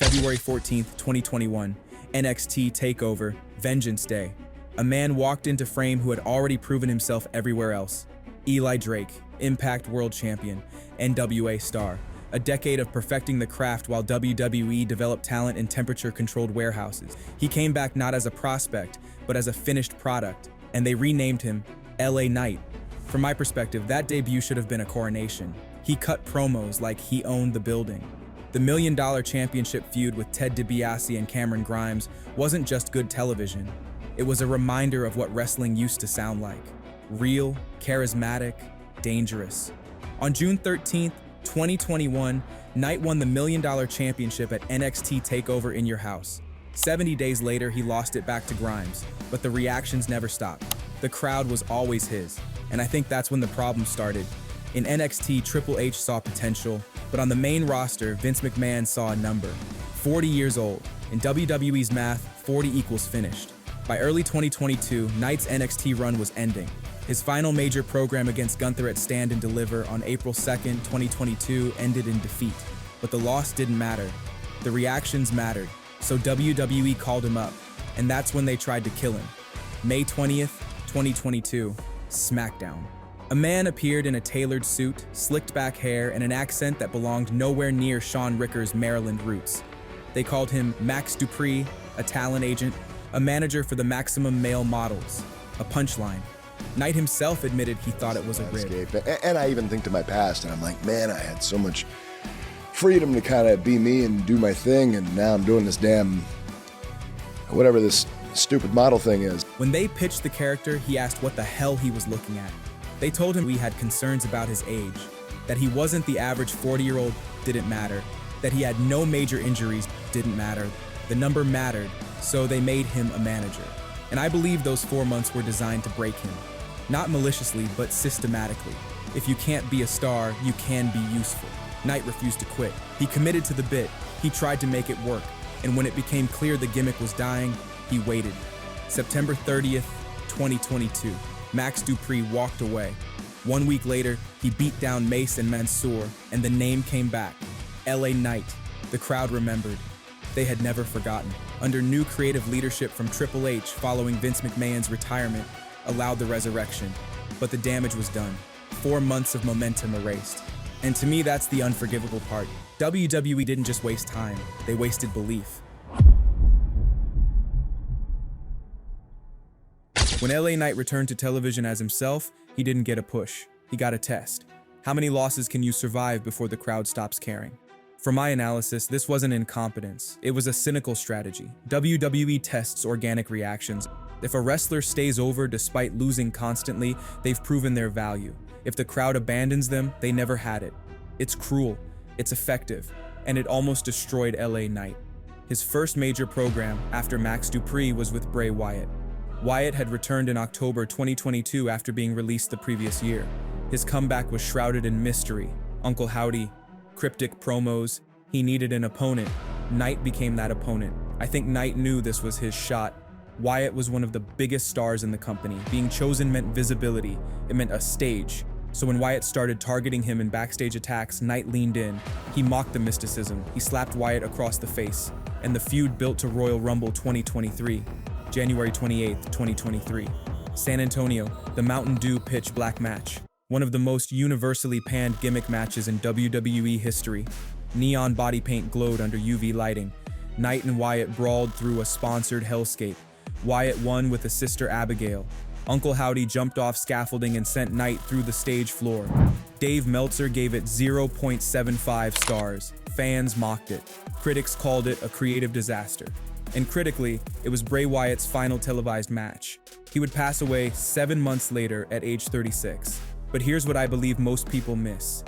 February 14th, 2021, NXT TakeOver, Vengeance Day. A man walked into frame who had already proven himself everywhere else. Eli Drake, Impact World Champion, NWA star. A decade of perfecting the craft while WWE developed talent in temperature-controlled warehouses. He came back not as a prospect, but as a finished product, and they renamed him LA Knight. From my perspective, that debut should have been a coronation. He cut promos like he owned the building. The $1 Million Championship feud with Ted DiBiase and Cameron Grimes wasn't just good television. It was a reminder of what wrestling used to sound like. Real, charismatic, dangerous. On June 13th, 2021, Knight won the $1 Million Championship at NXT TakeOver in Your House. 70 days later, he lost it back to Grimes, but the reactions never stopped. The crowd was always his, and I think that's when the problem started. In NXT, Triple H saw potential, but on the main roster, Vince McMahon saw a number. 40 years old. In WWE's math, 40 equals finished. By early 2022, Knight's NXT run was ending. His final major program against Gunther at Stand and Deliver on April 2nd, 2022 ended in defeat. But the loss didn't matter. The reactions mattered, so WWE called him up, and that's when they tried to kill him. May 20th, 2022, SmackDown. A man appeared in a tailored suit, slicked back hair, and an accent that belonged nowhere near Shawn Ricker's Maryland roots. They called him Max Dupri, a talent agent, a manager for the Maximum Male Models, a punchline. Knight himself admitted he thought it was a rib. And I even think to my past, and I'm like, man, I had so much freedom to kind of be me and do my thing, and now I'm doing this damn, whatever this stupid model thing is. When they pitched the character, he asked what the hell he was looking at. They told him we had concerns about his age, that he wasn't the average 40-year-old didn't matter, that he had no major injuries didn't matter, the number mattered, so they made him a manager. And I believe those 4 months were designed to break him. Not maliciously, but systematically. If you can't be a star, you can be useful. Knight refused to quit. He committed to the bit. He tried to make it work. And when it became clear the gimmick was dying, he waited. September 30th, 2022. Max Dupri walked away. 1 week later, he beat down Mace and Mansoor, and the name came back. LA Knight. The crowd remembered. They had never forgotten. Under new creative leadership from Triple H following Vince McMahon's retirement, allowed the resurrection. But the damage was done. 4 months of momentum erased. And to me, that's the unforgivable part. WWE didn't just waste time, they wasted belief. When LA Knight returned to television as himself, he didn't get a push. He got a test. How many losses can you survive before the crowd stops caring? From my analysis, this wasn't incompetence. It was a cynical strategy. WWE tests organic reactions. If a wrestler stays over despite losing constantly, they've proven their value. If the crowd abandons them, they never had it. It's cruel, it's effective, and it almost destroyed LA Knight. His first major program after Max Dupri was with Bray Wyatt. Wyatt had returned in October 2022 after being released the previous year. His comeback was shrouded in mystery. Uncle Howdy, cryptic promos. He needed an opponent. Knight became that opponent. I think Knight knew this was his shot. Wyatt was one of the biggest stars in the company. Being chosen meant visibility. It meant a stage. So when Wyatt started targeting him in backstage attacks, Knight leaned in. He mocked the mysticism. He slapped Wyatt across the face. And the feud built to Royal Rumble 2023. January 28th, 2023. San Antonio, the Mountain Dew Pitch Black match. One of the most universally panned gimmick matches in WWE history. Neon body paint glowed under UV lighting. Knight and Wyatt brawled through a sponsored hellscape. Wyatt won with his sister Abigail. Uncle Howdy jumped off scaffolding and sent Knight through the stage floor. Dave Meltzer gave it 0.75 stars. Fans mocked it. Critics called it a creative disaster. And critically, it was Bray Wyatt's final televised match. He would pass away 7 months later at age 36. But here's what I believe most people miss.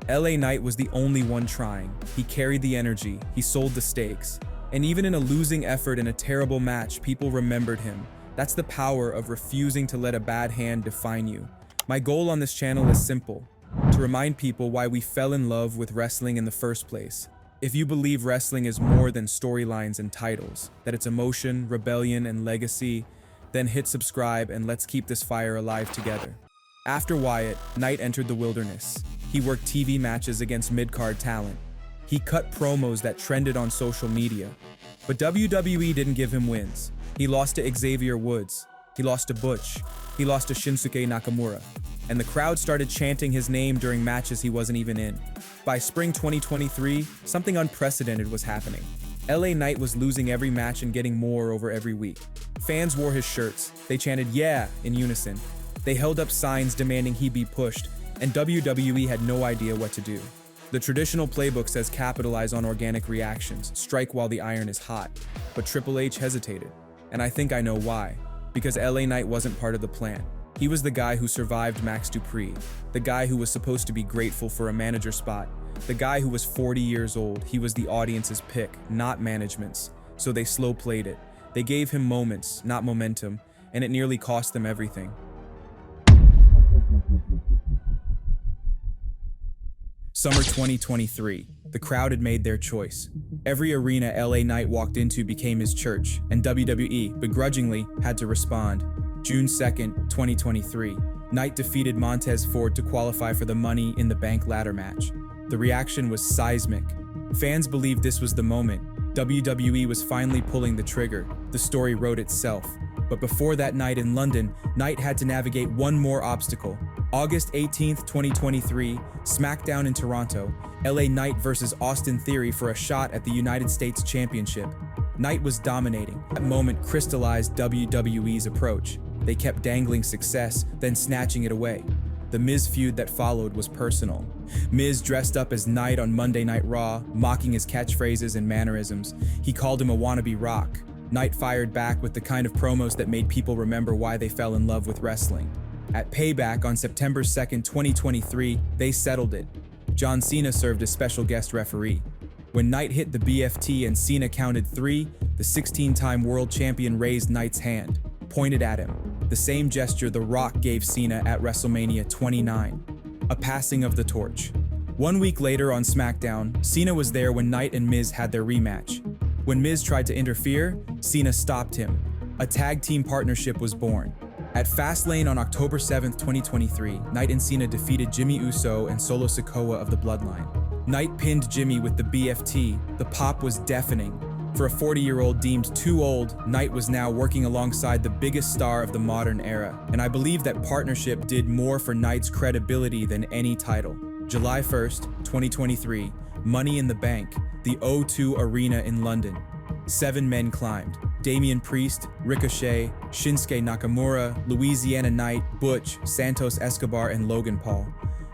LA Knight was the only one trying. He carried the energy, he sold the stakes. And even in a losing effort in a terrible match, people remembered him. That's the power of refusing to let a bad hand define you. My goal on this channel is simple: to remind people why we fell in love with wrestling in the first place. If you believe wrestling is more than storylines and titles, that it's emotion, rebellion, and legacy, then hit subscribe and let's keep this fire alive together. After Wyatt, Knight entered the wilderness. He worked TV matches against mid-card talent. He cut promos that trended on social media. But WWE didn't give him wins. He lost to Xavier Woods. He lost to Butch. He lost to Shinsuke Nakamura. And the crowd started chanting his name during matches he wasn't even in. By spring 2023, something unprecedented was happening. LA Knight was losing every match and getting more over every week. Fans wore his shirts. They chanted "Yeah" in unison. They held up signs demanding he be pushed, and WWE had no idea what to do. The traditional playbook says capitalize on organic reactions, strike while the iron is hot. But Triple H hesitated, and I think I know why. Because LA Knight wasn't part of the plan. He was the guy who survived Max Dupri, the guy who was supposed to be grateful for a manager spot, the guy who was 40 years old. He was the audience's pick, not management's. So they slow played it. They gave him moments, not momentum, and it nearly cost them everything. Summer 2023. The crowd had made their choice. Every arena LA Knight walked into became his church, and WWE, begrudgingly, had to respond. June 2nd, 2023. Knight defeated Montez Ford to qualify for the Money in the Bank ladder match. The reaction was seismic. Fans believed this was the moment. WWE was finally pulling the trigger. The story wrote itself. But before that night in London, Knight had to navigate one more obstacle. August 18th, 2023, SmackDown in Toronto, LA Knight versus Austin Theory for a shot at the United States Championship. Knight was dominating. That moment crystallized WWE's approach. They kept dangling success, then snatching it away. The Miz feud that followed was personal. Miz dressed up as Knight on Monday Night Raw, mocking his catchphrases and mannerisms. He called him a wannabe Rock. Knight fired back with the kind of promos that made people remember why they fell in love with wrestling. At Payback on September 2nd, 2023, they settled it. John Cena served as special guest referee. When Knight hit the BFT and Cena counted 3, the 16-time world champion raised Knight's hand, pointed at him. The same gesture The Rock gave Cena at WrestleMania 29. A passing of the torch. 1 week later on SmackDown, Cena was there when Knight and Miz had their rematch. When Miz tried to interfere, Cena stopped him. A tag team partnership was born. At Fastlane on October 7th, 2023, Knight and Cena defeated Jimmy Uso and Solo Sikoa of the Bloodline. Knight pinned Jimmy with the BFT. The pop was deafening. For a 40-year-old deemed too old, Knight was now working alongside the biggest star of the modern era, and I believe that partnership did more for Knight's credibility than any title. July 1st, 2023, Money in the Bank, the O2 Arena in London. 7 men climbed. Damian Priest, Ricochet, Shinsuke Nakamura, Louisiana Knight, Butch, Santos Escobar, and Logan Paul.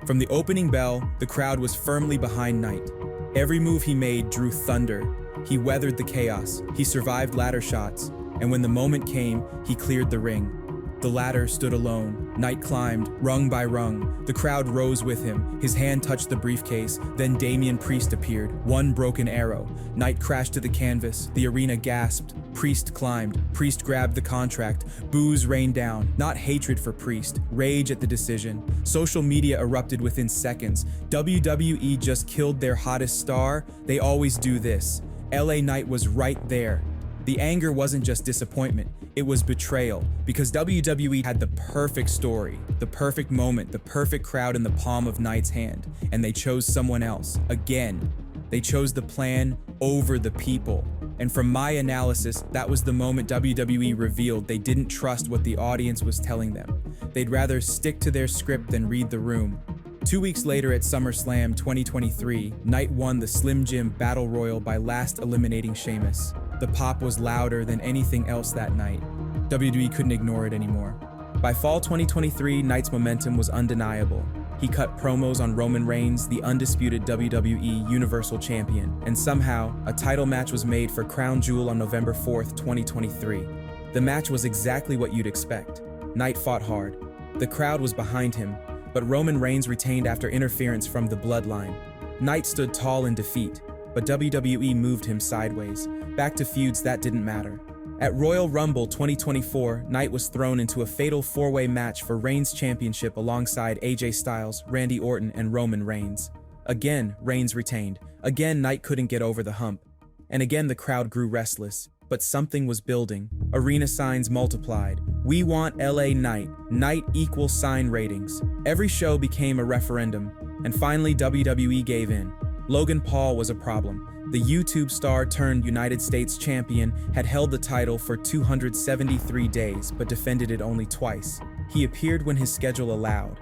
From the opening bell, the crowd was firmly behind Knight. Every move he made drew thunder. He weathered the chaos. He survived ladder shots. And when the moment came, he cleared the ring. The ladder stood alone. Knight climbed, rung by rung. The crowd rose with him. His hand touched the briefcase. Then Damian Priest appeared. One broken arrow. Knight crashed to the canvas. The arena gasped. Priest climbed. Priest grabbed the contract. Boos rained down. Not hatred for Priest. Rage at the decision. Social media erupted within seconds. WWE just killed their hottest star. They always do this. LA Knight was right there. The anger wasn't just disappointment, it was betrayal, because WWE had the perfect story, the perfect moment, the perfect crowd in the palm of Knight's hand, and they chose someone else. Again, they chose the plan over the people. And from my analysis, that was the moment WWE revealed they didn't trust what the audience was telling them. They'd rather stick to their script than read the room. 2 weeks later at SummerSlam 2023, Knight won the Slim Jim Battle Royal by last eliminating Sheamus. The pop was louder than anything else that night. WWE couldn't ignore it anymore. By fall 2023, Knight's momentum was undeniable. He cut promos on Roman Reigns, the undisputed WWE Universal Champion, and somehow, a title match was made for Crown Jewel on November 4th, 2023. The match was exactly what you'd expect. Knight fought hard. The crowd was behind him, but Roman Reigns retained after interference from the Bloodline. Knight stood tall in defeat, but WWE moved him sideways. Back to feuds that didn't matter. At Royal Rumble 2024, Knight was thrown into a fatal 4-way match for Reigns' championship alongside AJ Styles, Randy Orton, and Roman Reigns. Again, Reigns retained. Again, Knight couldn't get over the hump. And again, the crowd grew restless. But something was building. Arena signs multiplied. We want LA Knight. Knight equals sign ratings. Every show became a referendum. And finally, WWE gave in. Logan Paul was a problem. The YouTube star turned United States champion had held the title for 273 days but defended it only twice. He appeared when his schedule allowed,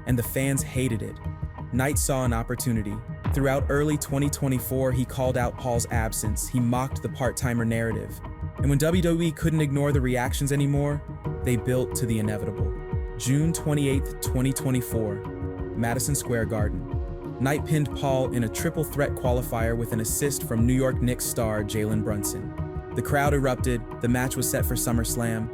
and the fans hated it. Knight saw an opportunity. Throughout early 2024, he called out Paul's absence. He mocked the part-timer narrative. And when WWE couldn't ignore the reactions anymore, they built to the inevitable. June 28, 2024, Madison Square Garden. Knight pinned Paul in a triple threat qualifier with an assist from New York Knicks star Jalen Brunson. The crowd erupted. The match was set for SummerSlam.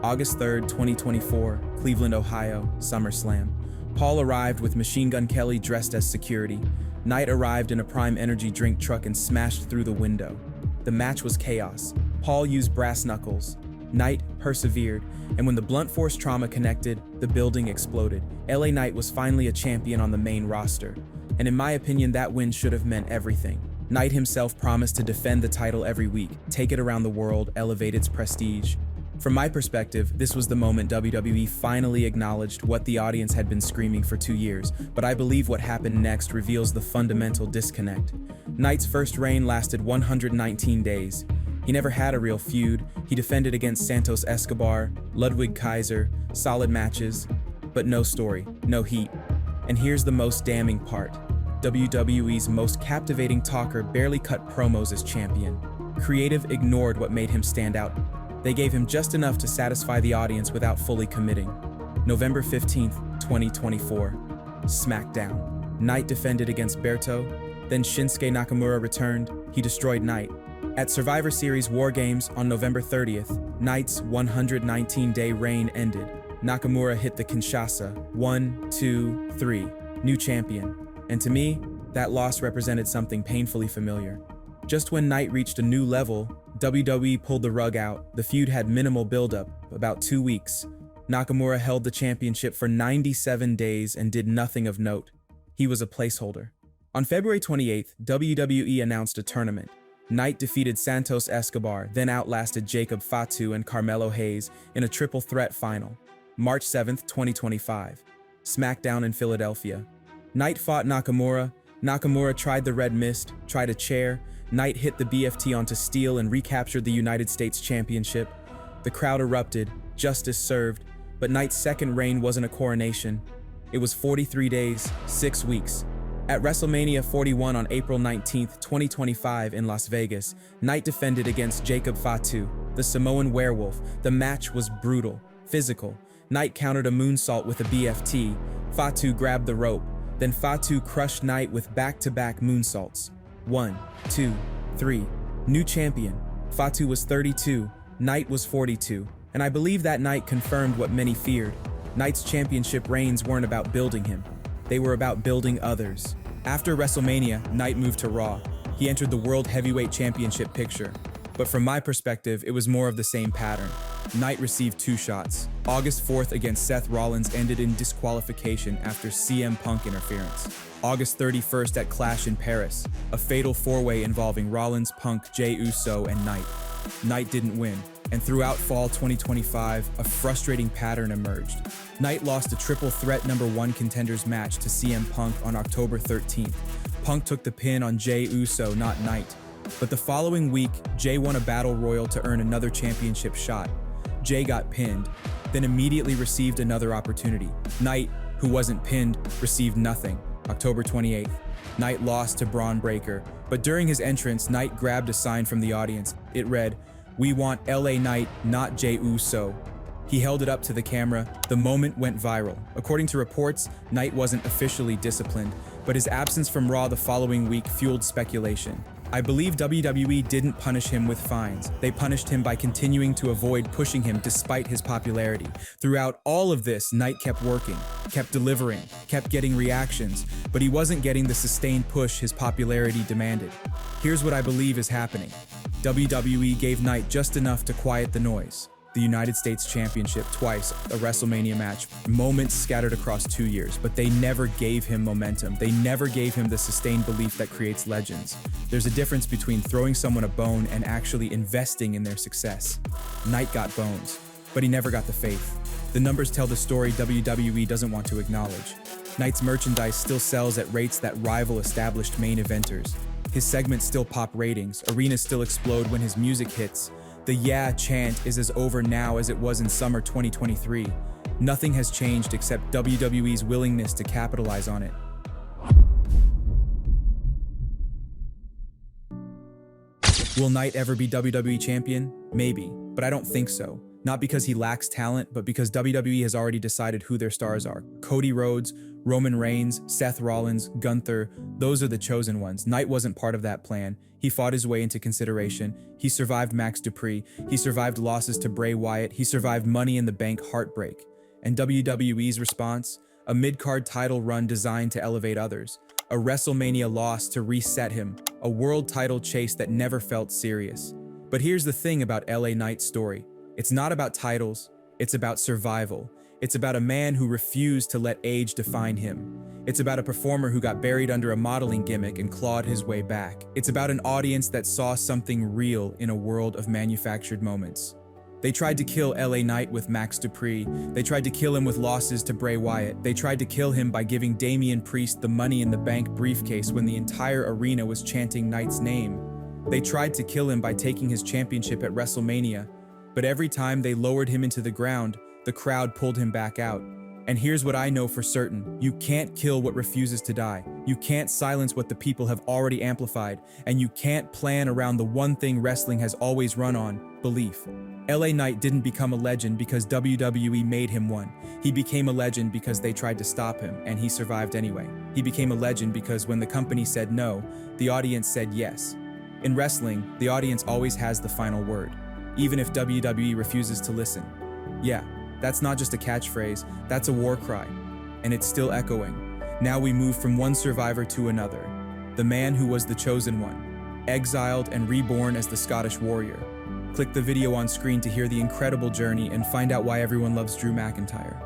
August 3, 2024, Cleveland, Ohio, SummerSlam. Paul arrived with Machine Gun Kelly dressed as security. Knight arrived in a Prime Energy drink truck and smashed through the window. The match was chaos. Paul used brass knuckles. Knight persevered, and when the blunt force trauma connected, the building exploded. LA Knight was finally a champion on the main roster. And in my opinion, that win should have meant everything. Knight himself promised to defend the title every week, take it around the world, elevate its prestige. From my perspective, this was the moment WWE finally acknowledged what the audience had been screaming for 2 years, but I believe what happened next reveals the fundamental disconnect. Knight's first reign lasted 119 days. He never had a real feud. He defended against Santos Escobar, Ludwig Kaiser, solid matches, but no story, no heat. And here's the most damning part. WWE's most captivating talker barely cut promos as champion. Creative ignored what made him stand out. They gave him just enough to satisfy the audience without fully committing. November 15th, 2024, SmackDown. Knight defended against Berto, then Shinsuke Nakamura returned. He destroyed Knight. At Survivor Series War Games on November 30th, Knight's 119-day reign ended. Nakamura hit the Kinshasa, 1, 2, 3, new champion. And to me, that loss represented something painfully familiar. Just when Knight reached a new level, WWE pulled the rug out. The feud had minimal buildup, about 2 weeks. Nakamura held the championship for 97 days and did nothing of note. He was a placeholder. On February 28th, WWE announced a tournament. Knight defeated Santos Escobar, then outlasted Jacob Fatu and Carmelo Hayes in a triple threat final. March 7th, 2025, SmackDown in Philadelphia. Knight fought Nakamura. Nakamura tried the Red Mist, tried a chair. Knight hit the BFT onto steel and recaptured the United States Championship. The crowd erupted, justice served, but Knight's second reign wasn't a coronation. It was 43 days, 6 weeks. At WrestleMania 41 on April 19, 2025 in Las Vegas, Knight defended against Jacob Fatu, the Samoan werewolf. The match was brutal, physical. Knight countered a moonsault with a BFT. Fatu grabbed the rope. Then Fatu crushed Knight with back-to-back moonsaults. 1, 2, 3. New champion. Fatu was 32, Knight was 42, and I believe that night confirmed what many feared. Knight's championship reigns weren't about building him. They were about building others. After WrestleMania, Knight moved to Raw. He entered the World Heavyweight Championship picture. But from my perspective, it was more of the same pattern. Knight received 2 shots. August 4th against Seth Rollins ended in disqualification after CM Punk interference. August 31st at Clash in Paris, a fatal 4-way involving Rollins, Punk, Jey Uso, and Knight. Knight didn't win, and throughout fall 2025, a frustrating pattern emerged. Knight lost a triple threat number 1 contenders match to CM Punk on October 13th. Punk took the pin on Jey Uso, not Knight. But the following week, Jey won a battle royal to earn another championship shot. Jey got pinned, then immediately received another opportunity. Knight, who wasn't pinned, received nothing. October 28th, Knight lost to Braun Breaker, but during his entrance, Knight grabbed a sign from the audience. It read, "We want LA Knight, not Jey Uso." He held it up to the camera. The moment went viral. According to reports, Knight wasn't officially disciplined, but his absence from Raw the following week fueled speculation. I believe WWE didn't punish him with fines. They punished him by continuing to avoid pushing him despite his popularity. Throughout all of this, Knight kept working, kept delivering, kept getting reactions, but he wasn't getting the sustained push his popularity demanded. Here's what I believe is happening. WWE gave Knight just enough to quiet the noise. The United States Championship twice, a WrestleMania match, moments scattered across 2 years, but they never gave him momentum. They never gave him the sustained belief that creates legends. There's a difference between throwing someone a bone and actually investing in their success. Knight got bones, but he never got the faith. The numbers tell the story WWE doesn't want to acknowledge. Knight's merchandise still sells at rates that rival established main eventers. His segments still pop ratings, arenas still explode when his music hits. The "Yeah" chant is as over now as it was in summer 2023. Nothing has changed except WWE's willingness to capitalize on it. Will Knight ever be WWE champion? Maybe, but I don't think so. Not because he lacks talent, but because WWE has already decided who their stars are. Cody Rhodes, Roman Reigns, Seth Rollins, Gunther, those are the chosen ones. Knight wasn't part of that plan. He fought his way into consideration. He survived Max Dupri. He survived losses to Bray Wyatt. He survived Money in the Bank heartbreak. And WWE's response? A mid-card title run designed to elevate others. A WrestleMania loss to reset him. A world title chase that never felt serious. But here's the thing about LA Knight's story. It's not about titles, it's about survival. It's about a man who refused to let age define him. It's about a performer who got buried under a modeling gimmick and clawed his way back. It's about an audience that saw something real in a world of manufactured moments. They tried to kill LA Knight with Max Dupri. They tried to kill him with losses to Bray Wyatt. They tried to kill him by giving Damian Priest the Money in the Bank briefcase when the entire arena was chanting Knight's name. They tried to kill him by taking his championship at WrestleMania. But every time they lowered him into the ground, the crowd pulled him back out. And here's what I know for certain. You can't kill what refuses to die. You can't silence what the people have already amplified. And you can't plan around the one thing wrestling has always run on: belief. LA Knight didn't become a legend because WWE made him one. He became a legend because they tried to stop him, and he survived anyway. He became a legend because when the company said no, the audience said yes. In wrestling, the audience always has the final word, even if WWE refuses to listen. Yeah, that's not just a catchphrase, that's a war cry. And it's still echoing. Now we move from one survivor to another. The man who was the chosen one, exiled and reborn as the Scottish warrior. Click the video on screen to hear the incredible journey and find out why everyone loves Drew McIntyre.